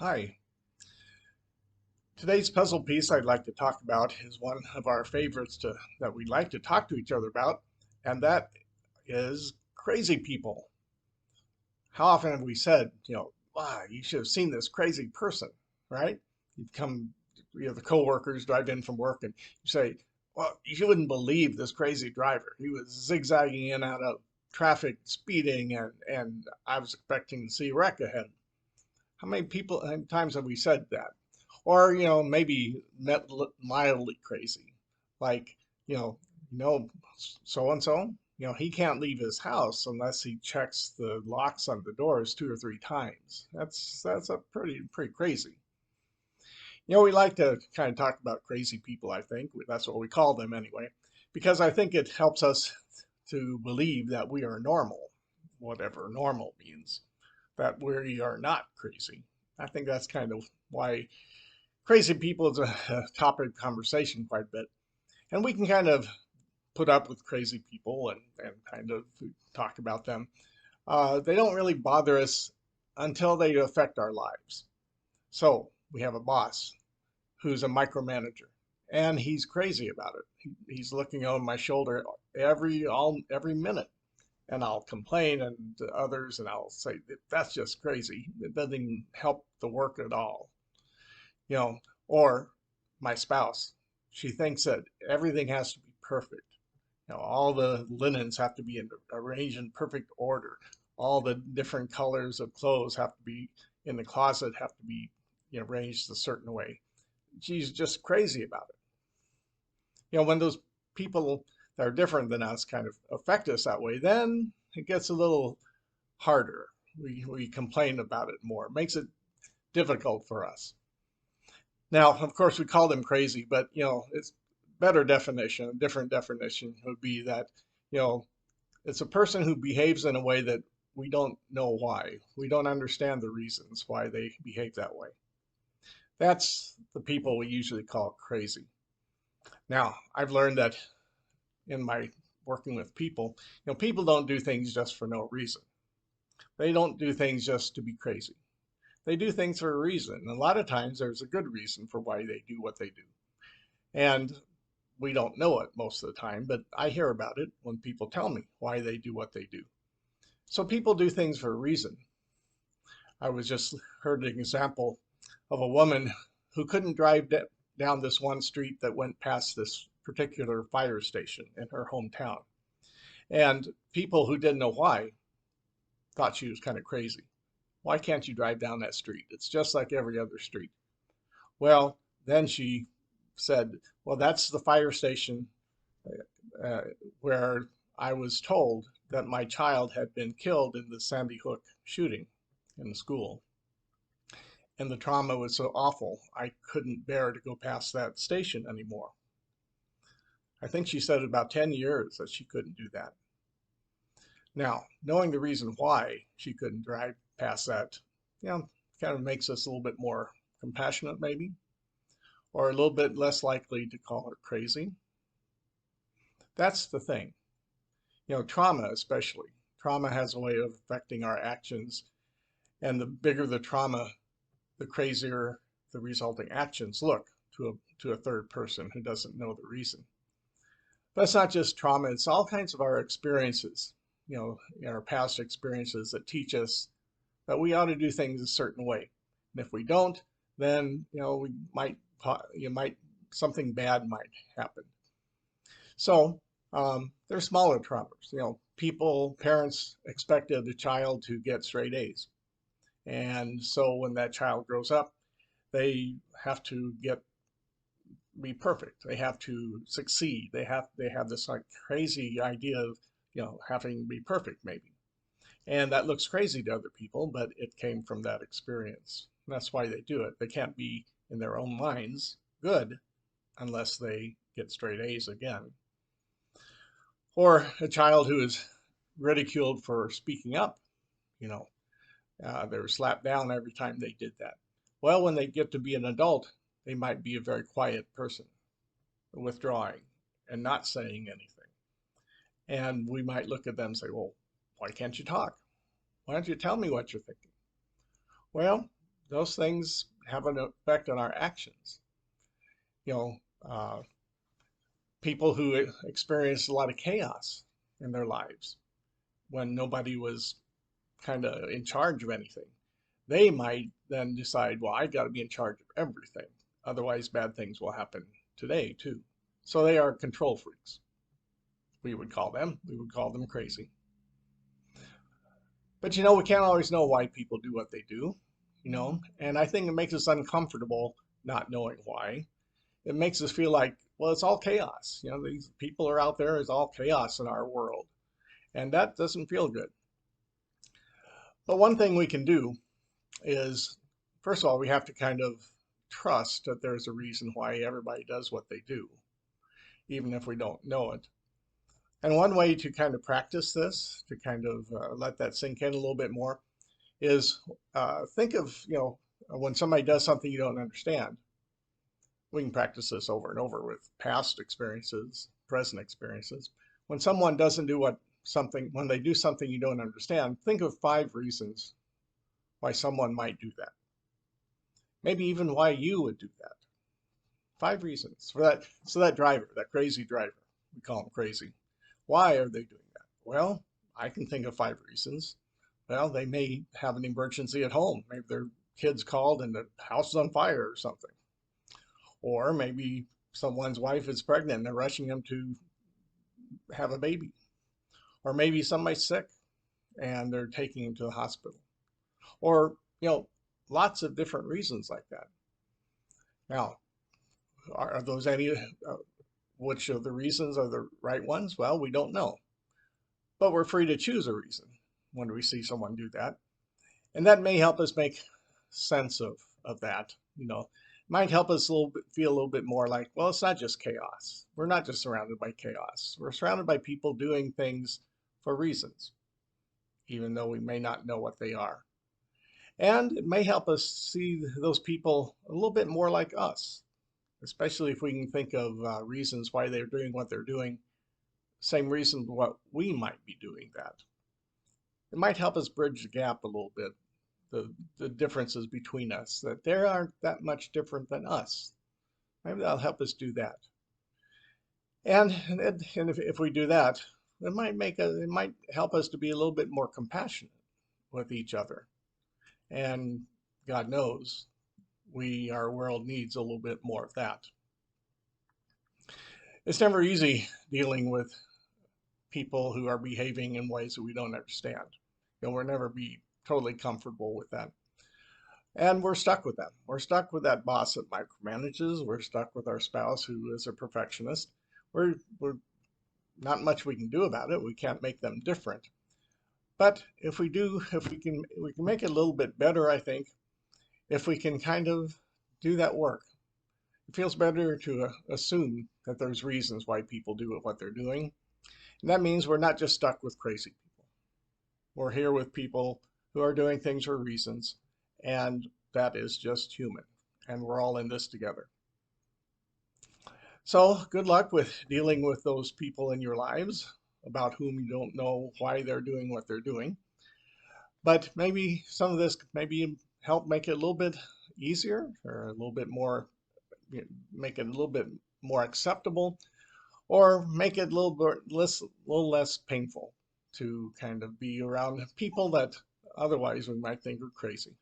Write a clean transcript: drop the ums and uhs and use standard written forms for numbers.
Hi. Today's puzzle piece I'd like to talk about is one of our favorites that we like to talk to each other about, and that is crazy people. How often have we said, wow, you should have seen this crazy person, right? The coworkers drive in from work and you say, well, you wouldn't believe this crazy driver. He was zigzagging in and out of traffic, speeding, and I was expecting to see a wreck ahead. How many times have we said that? Or, maybe mildly crazy. Like, you know, so and so, he can't leave his house unless he checks the locks on the doors 2 or 3 times. That's a pretty crazy. We like to kind of talk about crazy people, I think. That's what we call them anyway, because I think it helps us to believe that we are normal, whatever normal means, that we are not crazy. I think that's kind of why crazy people is a topic of conversation quite a bit. And we can kind of put up with crazy people and kind of talk about them. They don't really bother us until they affect our lives. So we have a boss who's a micromanager, and he's crazy about it. He's looking over my shoulder every minute, and I'll complain and to others, and I'll say that's just crazy. It doesn't even help the work at all. you know, or my spouse. She thinks that everything has to be perfect. All the linens have to be arranged in perfect order. All the different colors of clothes have to be in the closet have to be arranged a certain way. She's just crazy about it. When those people that are different than us kind of affect us that way, then it gets a little harder. We complain about it more. It makes it difficult for us. Now, of course, we call them crazy, but it's better definition, a different definition would be that, you know, it's a person who behaves in a way that we don't know why. We don't understand the reasons why they behave that way. That's the people we usually call crazy. Now, I've learned that in my working with people, people don't do things just for no reason. They don't do things just to be crazy. They do things for a reason. And a lot of times there's a good reason for why they do what they do. And we don't know it most of the time, but I hear about it when people tell me why they do what they do. So people do things for a reason. I was just heard an example of a woman who couldn't drive down this one street that went past this particular fire station in her hometown. And people who didn't know why thought she was kind of crazy. Why can't you drive down that street? It's just like every other street. Well, then she said, well, that's the fire station uh, where I was told that my child had been killed in the Sandy Hook shooting in the school. And the trauma was so awful, I couldn't bear to go past that station anymore. I think she said about 10 years that she couldn't do that. Now, knowing the reason why she couldn't drive past that, kind of makes us a little bit more compassionate, maybe, or a little bit less likely to call her crazy. That's the thing. Trauma especially. Trauma has a way of affecting our actions, and the bigger the trauma, the crazier the resulting actions look to a third person who doesn't know the reason. But it's not just trauma, it's all kinds of our experiences, our past experiences that teach us that we ought to do things a certain way. And if we don't, then we might something bad might happen. So there's smaller traumas. Parents expected a child to get straight A's, and so when that child grows up, they have to be perfect. They have to succeed. They have this like crazy idea of having to be perfect maybe, and that looks crazy to other people, but it came from that experience. And that's why they do it. They can't be in their own minds good unless they get straight A's again. Or a child who is ridiculed for speaking up, you know, they were slapped down every time they did that. Well, when they get to be an adult, they might be a very quiet person, withdrawing and not saying anything. And we might look at them and say, well, why can't you talk? Why don't you tell me what you're thinking? Well, those things have an effect on our actions. You know, uh, people who experienced a lot of chaos in their lives when nobody was kind of in charge of anything, they might then decide, well, I got to be in charge of everything. Otherwise, bad things will happen today too. So they are control freaks. We would call them. We would call them crazy. But we can't always know why people do what they do, and I think it makes us uncomfortable not knowing why. It makes us feel like, well, it's all chaos. These people are out there, it's all chaos in our world. And that doesn't feel good. But one thing we can do is, first of all, we have to kind of trust that there's a reason why everybody does what they do, even if we don't know it. And one way to kind of practice this, to kind of let that sink in a little bit more, is think of, when somebody does something you don't understand. We can practice this over and over with past experiences, present experiences. When someone doesn't do when they do something you don't understand, think of 5 reasons why someone might do that. Maybe even why you would do that. 5 reasons for that. So that driver, that crazy driver, we call him crazy. Why are they doing that? Well, I can think of 5 reasons. Well, they may have an emergency at home. Maybe their kids called and the house is on fire or something. Or maybe someone's wife is pregnant and they're rushing them to have a baby. Or maybe somebody's sick and they're taking them to the hospital. Or, lots of different reasons like that. Now, are those any, which of the reasons are the right ones? Well, we don't know. But we're free to choose a reason when we see someone do that. And that may help us make sense of that. Might help us feel a little bit more like, well, it's not just chaos. We're not just surrounded by chaos. We're surrounded by people doing things for reasons, even though we may not know what they are. And it may help us see those people a little bit more like us, especially if we can think of reasons why they're doing what they're doing, same reason what we might be doing that. It might help us bridge the gap a little bit, the differences between us, that they aren't that much different than us. Maybe that'll help us do that. And if we do that, it might help us to be a little bit more compassionate with each other. And God knows, our world needs a little bit more of that. It's never easy dealing with people who are behaving in ways that we don't understand. We'll never be totally comfortable with that. And we're stuck with them. We're stuck with that boss that micromanages. We're stuck with our spouse who is a perfectionist. We're not much we can do about it. We can't make them different. But if we can make it a little bit better, I think, if we can kind of do that work. It feels better to assume that there's reasons why people do what they're doing. And that means we're not just stuck with crazy people. We're here with people who are doing things for reasons, and that is just human. And we're all in this together. So good luck with dealing with those people in your lives about whom you don't know why they're doing what they're doing. But maybe some of this could maybe help make it a little bit easier, or a little bit more, make it a little bit more acceptable, or make it a little less painful to kind of be around people that otherwise we might think are crazy.